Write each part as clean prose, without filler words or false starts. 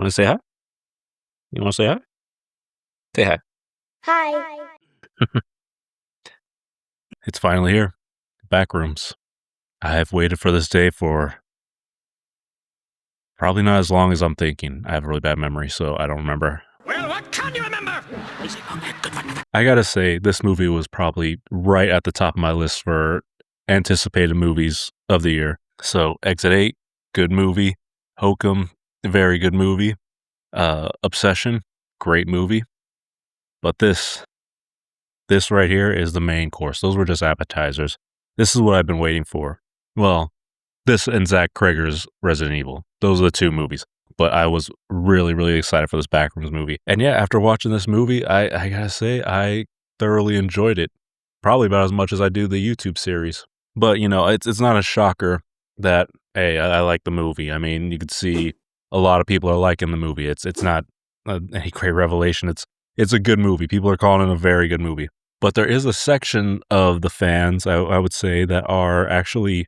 Want to say hi? You want to say hi? Say hi. Hi. It's finally here. Backrooms. I have waited for this day for probably not as long as I'm thinking. I have a really bad memory, so I don't remember. Well, what can you remember? I gotta say, this movie was probably right at the top of my list for anticipated movies of the year. So, Exit 8, good movie. Hokum, very good movie. Obsession, great movie. But this right here is the main course. Those were just appetizers. This is what I've been waiting for. Well, this and Zach Krager's Resident Evil. Those are the two movies. But I was really, really excited for this Backrooms movie. And yeah, after watching this movie, I gotta say, I thoroughly enjoyed it. Probably about as much as I do the YouTube series. But, you know, it's not a shocker that, hey, I like the movie. I mean, you could see a lot of people are liking the movie. It's not any great revelation. It's a good movie. People are calling it a very good movie. But there is a section of the fans, I would say, that are actually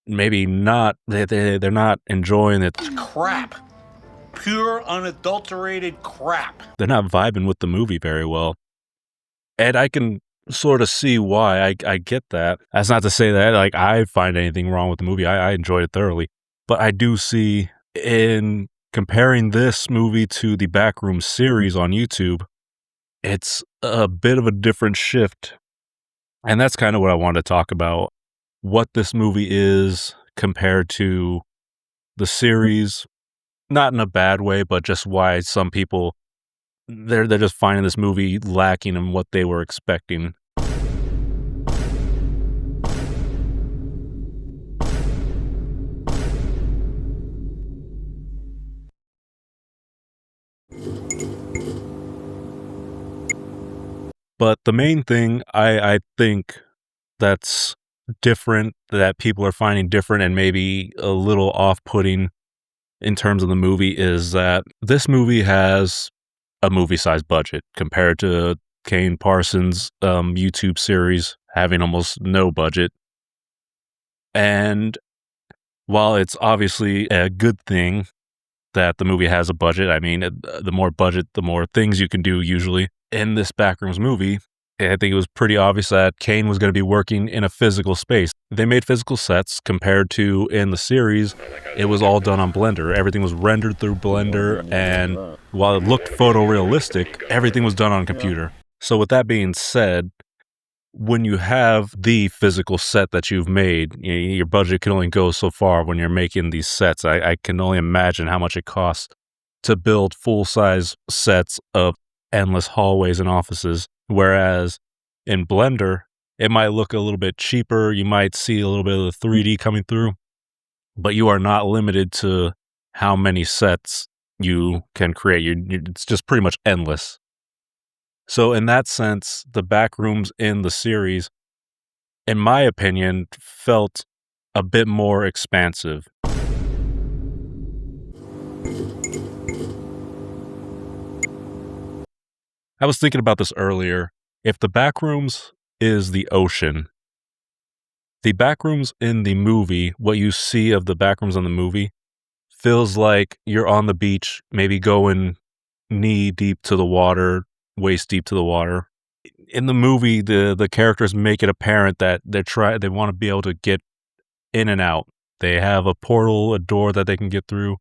maybe not, they're not enjoying it. It's crap. Pure, unadulterated crap. They're not vibing with the movie very well. And I can sort of see why. I get that. That's not to say that like I find anything wrong with the movie. I enjoyed it thoroughly. But I do see in comparing this movie to the Backrooms series on YouTube, it's a bit of a different shift. And that's kind of what I wanted to talk about. What this movie is compared to the series. Not in a bad way, but just why some people, they're just finding this movie lacking in what they were expecting. But the main thing I think that's different, that people are finding different and maybe a little off-putting in terms of the movie, is that this movie has a movie-sized budget compared to Kane Parsons' YouTube series having almost no budget. And while it's obviously a good thing that the movie has a budget, I mean, the more budget, the more things you can do usually. In this Backrooms movie, I think it was pretty obvious that Kane was going to be working in a physical space. They made physical sets compared to in the series, it was all done on Blender. Everything was rendered through Blender, and while it looked photorealistic, everything was done on computer. So with that being said, when you have the physical set that you've made, your budget can only go so far when you're making these sets. I can only imagine how much it costs to build full-size sets of endless hallways and offices. Whereas in Blender, it might look a little bit cheaper. You might see a little bit of the 3D coming through, but you are not limited to how many sets you can create. It's just pretty much endless. So in that sense, the Backrooms in the series, in my opinion, felt a bit more expansive. I was thinking about this earlier. If the Backrooms is the ocean, the Backrooms in the movie, what you see of the Backrooms in the movie, feels like you're on the beach, maybe going knee deep to the water, waist deep to the water. In the movie, the characters make it apparent that they want to be able to get in and out. They have a portal, a door that they can get through.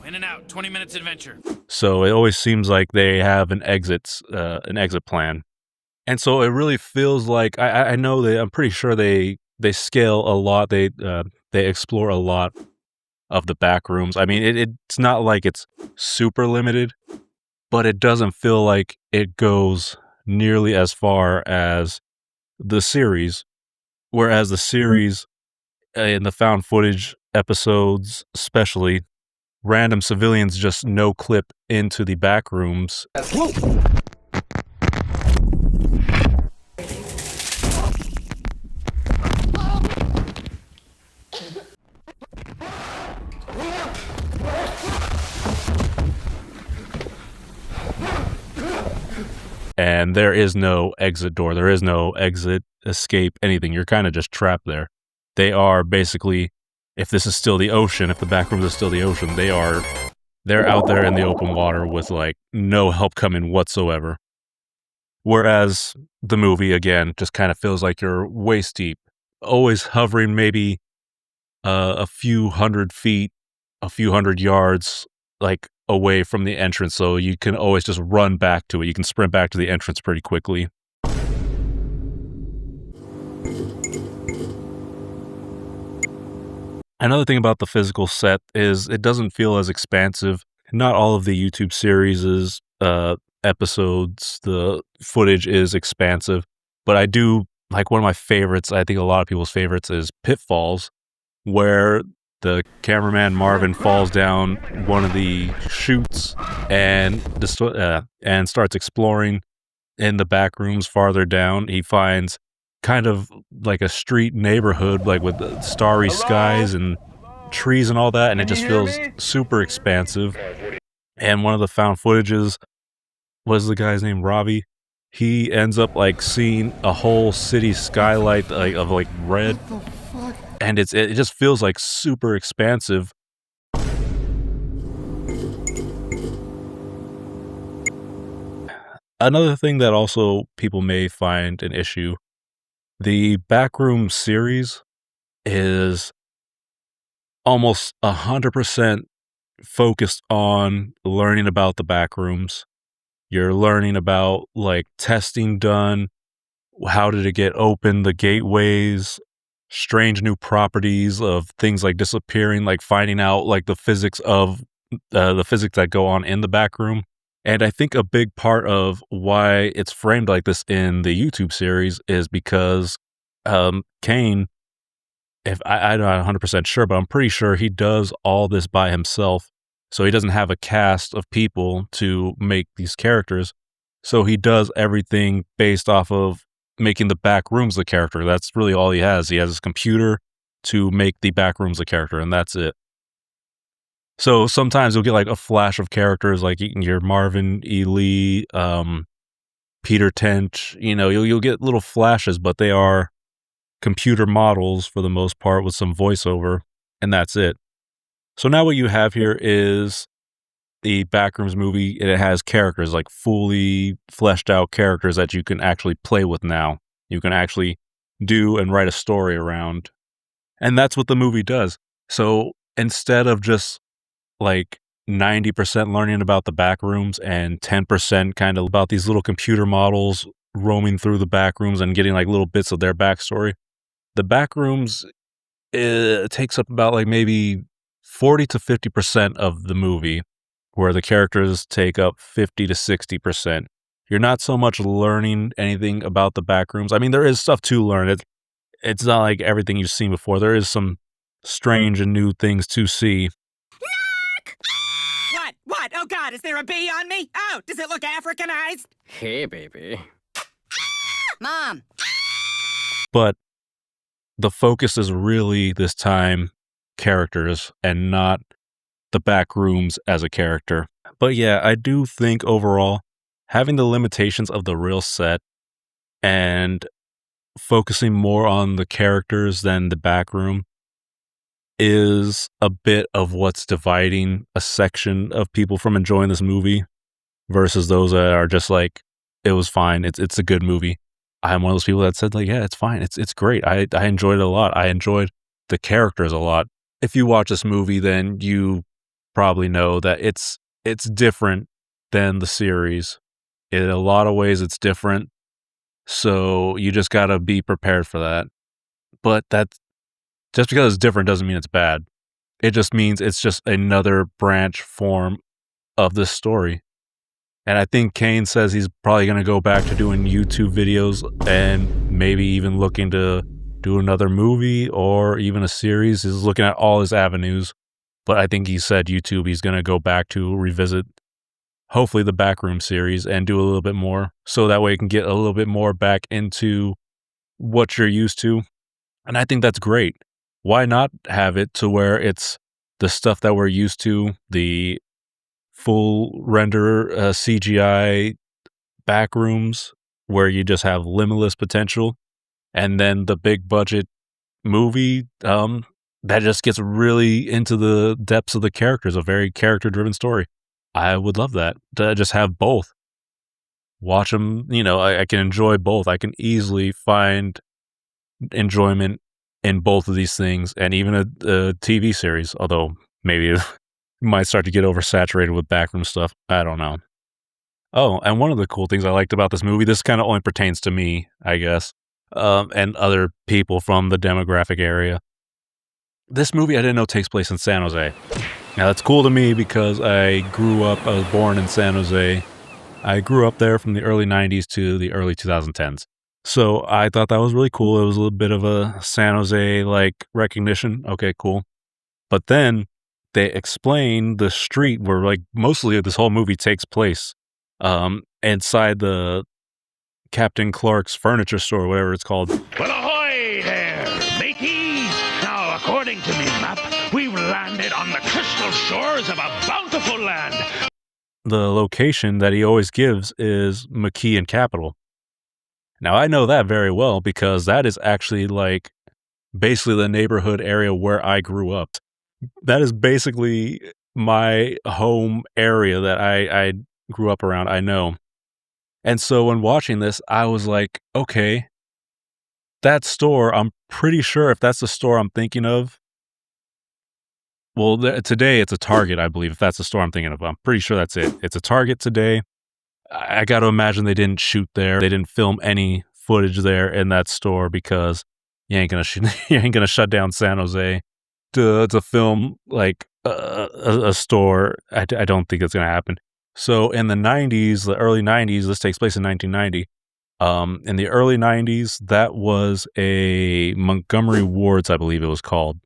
In and out, 20 minutes adventure. So it always seems like they have an exit plan. And so it really feels like, I know I'm pretty sure they scale a lot. They explore a lot of the Backrooms. I mean, it's not like it's super limited, but it doesn't feel like it goes nearly as far as the series. Whereas the series in the found footage episodes, especially, random civilians just no clip into the Backrooms. And there is no exit door. There is no exit escape anything. You're kind of just trapped there. They are basically, if this is still the ocean, if the backrooms is still the ocean, they're out there in the open water with like no help coming whatsoever. Whereas the movie, again, just kind of feels like you're waist deep, always hovering maybe a few hundred feet, a few hundred yards, like away from the entrance. So you can always just run back to it. You can sprint back to the entrance pretty quickly. Another thing about the physical set is it doesn't feel as expansive. Not all of the YouTube series' episodes, the footage is expansive, but I do like one of my favorites. I think a lot of people's favorites is Pitfalls, where the cameraman Marvin falls down one of the chutes and starts exploring in the back rooms farther down. He finds kind of like a street neighborhood, like with starry skies and trees and all that, and it just feels super expansive. And one of the found footages was the guy's name Robbie. He ends up like seeing a whole city skylight of red, and it just feels like super expansive. Another thing that also people may find an issue, the Backroom series is almost 100% focused on learning about the backrooms. You're learning about like testing done, how did it get open, the gateways, strange new properties of things like disappearing, like finding out like the physics that go on in the back room. And I think a big part of why it's framed like this in the YouTube series is because Kane, if I'm not 100% sure, but I'm pretty sure he does all this by himself. So he doesn't have a cast of people to make these characters. So he does everything based off of making the back rooms the character. That's really all he has. He has his computer to make the back rooms the character, and that's it. So sometimes you'll get like a flash of characters like your Marvin E. Lee, Peter Tench, you'll get little flashes, but they are computer models for the most part with some voiceover, and that's it. So now what you have here is the Backrooms movie, and it has characters, like fully fleshed out characters that you can actually play with now. You can actually do and write a story around. And that's what the movie does. So instead of just like 90% learning about the backrooms and 10% kind of about these little computer models roaming through the backrooms and getting like little bits of their backstory, the backrooms, it takes up about like maybe 40 to 50% of the movie, where the characters take up 50 to 60%. You're not so much learning anything about the backrooms. I mean, there is stuff to learn. It's not like everything you've seen before. There is some strange and new things to see. What? Oh, God, is there a bee on me? Oh, does it look Africanized? Hey, baby. Mom. But the focus is really, this time, characters and not the back rooms as a character. But yeah, I do think overall, having the limitations of the real set and focusing more on the characters than the back room is a bit of what's dividing a section of people from enjoying this movie versus those that are just like, it was fine. It's a good movie. I'm one of those people that said like, yeah, it's fine. It's great. I enjoyed it a lot. I enjoyed the characters a lot. If you watch this movie, then you probably know that it's different than the series. In a lot of ways, it's different. So you just got to be prepared for that. But that, just because it's different doesn't mean it's bad. It just means it's just another branch form of this story. And I think Kane says he's probably going to go back to doing YouTube videos and maybe even looking to do another movie or even a series. He's looking at all his avenues. But I think he said YouTube, he's going to go back to revisit hopefully the Backroom series and do a little bit more. So that way you can get a little bit more back into what you're used to. And I think that's great. Why not have it to where it's the stuff that we're used to, the full render CGI backrooms where you just have limitless potential, And then the big budget movie, that just gets really into the depths of the characters, a very character-driven story. I would love that, to just have both. Watch them, I can enjoy both. I can easily find enjoyment in both of these things, and even a TV series, although maybe it might start to get oversaturated with backroom stuff. I don't know. Oh, and one of the cool things I liked about this movie, this kind of only pertains to me, I guess, and other people from the demographic area. This movie I didn't know takes place in San Jose. Now that's cool to me because I was born in San Jose. I grew up there from the early 90s to the early 2010s. So I thought that was really cool. It was a little bit of a San Jose like recognition. Okay, cool. But then they explain the street where like mostly this whole movie takes place inside the Captain Clark's furniture store, whatever it's called. Well, ahoy there, mateys! Now, according to me map, we've landed on the crystal shores of a bountiful land. The location that he always gives is McKee and Capitol. Now, I know that very well because that is actually like basically the neighborhood area where I grew up. That is basically my home area that I grew up around. I know. And so when watching this, I was like, okay, that store, I'm pretty sure if that's the store I'm thinking of, well, today it's a Target, I believe, if that's the store I'm thinking of. I'm pretty sure that's it. It's a Target today. I got to imagine they didn't shoot there. They didn't film any footage there in that store because you ain't gonna shut down San Jose to film like a store. I don't think it's gonna happen. So in the 90s, the early 90s, this takes place in 1990. In the early 90s, that was a Montgomery Wards, I believe it was called.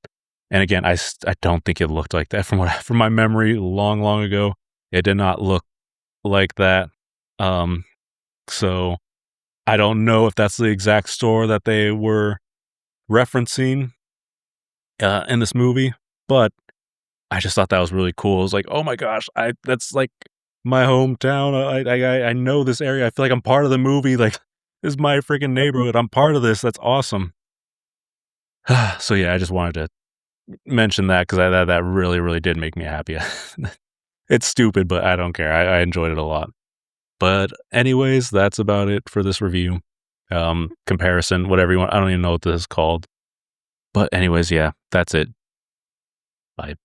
And again, I don't think it looked like that from my memory long, long ago. It did not look like that. So I don't know if that's the exact store that they were referencing in this movie, but I just thought that was really cool. It was like, oh my gosh, that's like my hometown. I know this area. I feel like I'm part of the movie. Like, this is my freaking neighborhood. I'm part of this. That's awesome. So yeah, I just wanted to mention that because that really, really did make me happy. It's stupid, but I don't care. I enjoyed it a lot. But anyways, that's about it for this review. Comparison, whatever you want. I don't even know what this is called. But anyways, yeah, that's it. Bye.